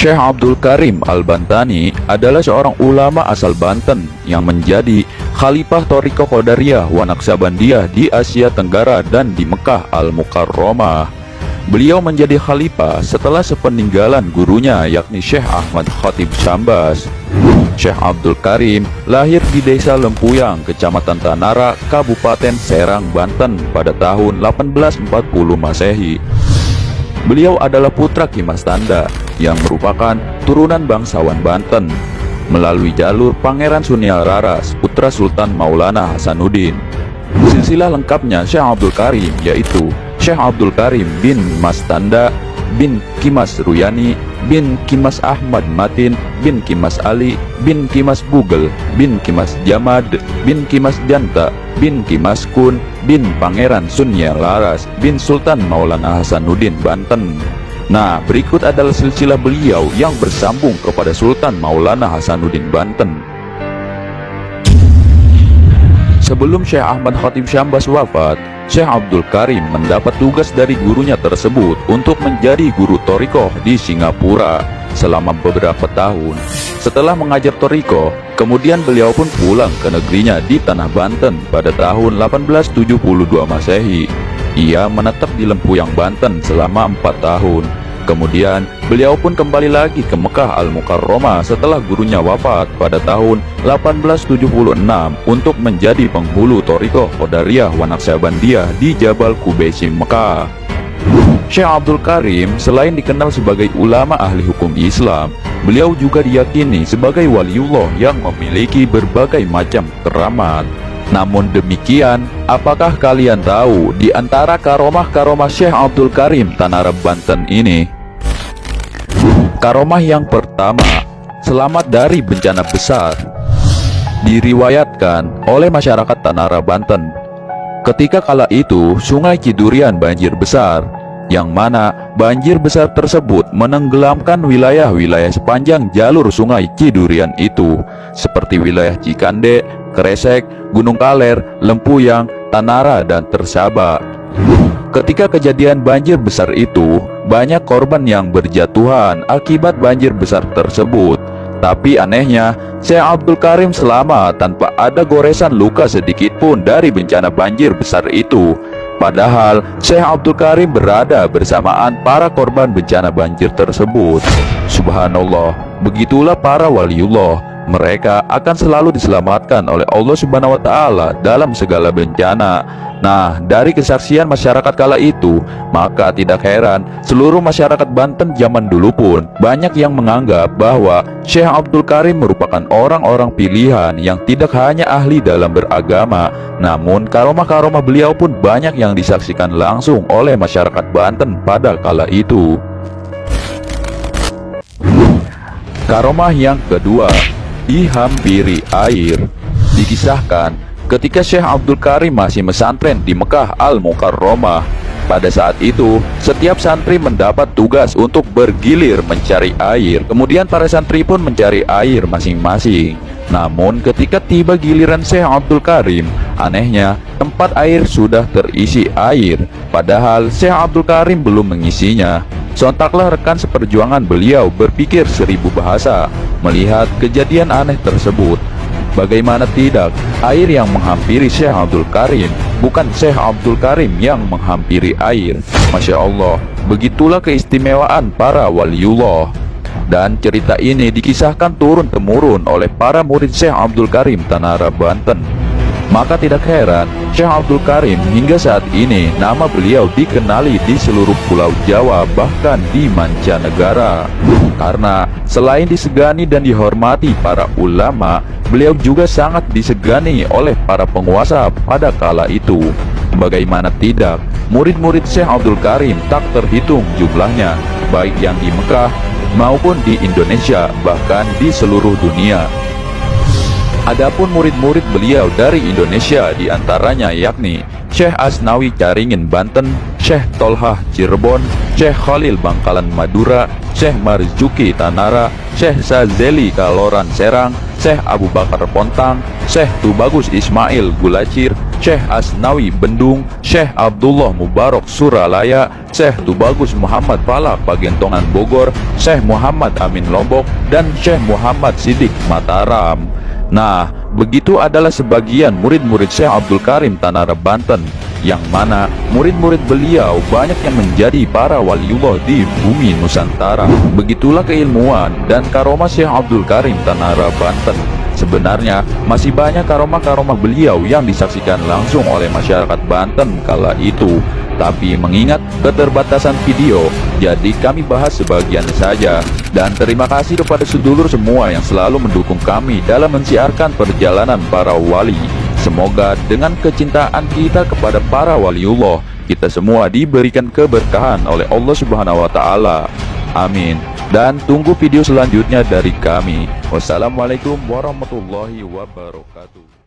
Syekh Abdul Karim Al-Bantani adalah seorang ulama asal Banten yang menjadi Khalifah Thariqah Qadariyah wa Naqsabandiyah di Asia Tenggara dan di Mekah Al-Mukarramah. Beliau menjadi khalifah setelah sepeninggalan gurunya yakni Syekh Ahmad Khatib Syambas. Syekh Abdul Karim lahir di Desa Lempuyang, Kecamatan Tanara, Kabupaten Serang, Banten pada tahun 1840 Masehi. Beliau adalah putra Ki Mas Tanda yang merupakan turunan bangsawan Banten melalui jalur Pangeran Sunial Raras, putra Sultan Maulana Hasanuddin. Silsilah lengkapnya Syekh Abdul Karim yaitu Syekh Abdul Karim bin Mas Tanda bin Ki Mas Ruyani bin Ki Mas Ahmad Matin bin Ki Mas Ali bin Ki Mas Bugel bin Ki Mas Jamad bin Ki Mas Janta bin Ki Mas Kun bin Pangeran Sunial Laras bin Sultan Maulana Hasanuddin Banten. Nah, berikut adalah silsilah beliau yang bersambung kepada Sultan Maulana Hasanuddin Banten. Sebelum Syekh Ahmad Khatib Syambas wafat, Syekh Abdul Karim mendapat tugas dari gurunya tersebut untuk menjadi guru Thariqah di Singapura selama beberapa tahun. Setelah mengajar Thariqah, kemudian beliau pun pulang ke negerinya di Tanah Banten pada tahun 1872 Masehi. Ia menetap di Lempuyang, Banten selama 4 tahun. Kemudian beliau pun kembali lagi ke Mekah Al-Mukarramah setelah gurunya wafat pada tahun 1876 untuk menjadi penghulu Thariqah Qadariyah wa Naqsabandiyah di Jabal Qubaisi, Mekah. Syekh Abdul Karim selain dikenal sebagai ulama ahli hukum Islam, beliau juga diyakini sebagai waliullah yang memiliki berbagai macam keramat. Namun demikian, apakah kalian tahu di antara karomah-karomah Syekh Abdul Karim Tanara Banten ini? Karomah yang pertama, selamat dari bencana besar. Diriwayatkan oleh masyarakat Tanara Banten, ketika kala itu Sungai Cidurian banjir besar, yang mana banjir besar tersebut menenggelamkan wilayah-wilayah sepanjang jalur Sungai Cidurian itu, seperti wilayah Cikande, Kresek, Gunung Kaler, Lempuyang, Tanara, dan Tersaba. Ketika kejadian banjir besar itu, banyak korban yang berjatuhan akibat banjir besar tersebut. Tapi anehnya, Syekh Abdul Karim selamat tanpa ada goresan luka sedikit pun dari bencana banjir besar itu. Padahal Syekh Abdul Karim berada bersamaan para korban bencana banjir tersebut. Subhanallah, begitulah para waliullah. Mereka akan selalu diselamatkan oleh Allah Subhanahu wa Ta'ala dalam segala bencana. Nah, dari kesaksian masyarakat kala itu, maka tidak heran seluruh masyarakat Banten zaman dulu pun banyak yang menganggap bahwa Syekh Abdul Karim merupakan orang-orang pilihan yang tidak hanya ahli dalam beragama, namun karomah-karomah beliau pun banyak yang disaksikan langsung oleh masyarakat Banten pada kala itu. Karomah yang kedua, dihampiri air. Dikisahkan ketika Syekh Abdul Karim masih mesantren di Mekah Al-Mukarramah, pada saat itu setiap santri mendapat tugas untuk bergilir mencari air. Kemudian para santri pun mencari air masing-masing. Namun ketika tiba giliran Syekh Abdul Karim, anehnya tempat air sudah terisi air, padahal Syekh Abdul Karim belum mengisinya. Sontaklah rekan seperjuangan beliau berpikir 1000 bahasa melihat kejadian aneh tersebut. Bagaimana tidak, air yang menghampiri Syekh Abdul Karim, bukan Syekh Abdul Karim yang menghampiri air. Masya Allah, begitulah keistimewaan para waliullah. Dan cerita ini dikisahkan turun-temurun oleh para murid Syekh Abdul Karim Tanara Banten. Maka tidak heran Syekh Abdul Karim hingga saat ini nama beliau dikenali di seluruh pulau Jawa, bahkan di mancanegara. Karena selain disegani dan dihormati para ulama, beliau juga sangat disegani oleh para penguasa pada kala itu. Bagaimana tidak, murid-murid Syekh Abdul Karim tak terhitung jumlahnya, baik yang di Mekah maupun di Indonesia, bahkan di seluruh dunia. Adapun murid-murid beliau dari Indonesia diantaranya yakni Syekh Asnawi Caringin Banten, Syekh Tolhah Cirebon, Syekh Khalil Bangkalan Madura, Syekh Marzuki Tanara, Syekh Sazeli Kaloran Serang, Syekh Abu Bakar Pontang, Syekh Tubagus Ismail Gulacir, Syekh Asnawi Bendung, Syekh Abdullah Mubarak Suralaya, Syekh Tubagus Muhammad Fala Pagentongan Bogor, Syekh Muhammad Amin Lombok, dan Syekh Muhammad Sidik Mataram. Nah, begitu adalah sebagian murid-murid Syekh Abdul Karim Tanara Banten, yang mana murid-murid beliau banyak yang menjadi para waliullah di bumi Nusantara. Begitulah keilmuan dan karomah Syekh Abdul Karim Tanara Banten. Sebenarnya masih banyak karomah-karomah beliau yang disaksikan langsung oleh masyarakat Banten kala itu. Tapi mengingat keterbatasan video, jadi kami bahas sebagian saja. Dan terima kasih kepada sedulur semua yang selalu mendukung kami dalam mensiarkan perjalanan para wali. Semoga dengan kecintaan kita kepada para waliullah, kita semua diberikan keberkahan oleh Allah Subhanahu wa Ta'ala. Amin. Dan tunggu video selanjutnya dari kami. Wassalamualaikum warahmatullahi wabarakatuh.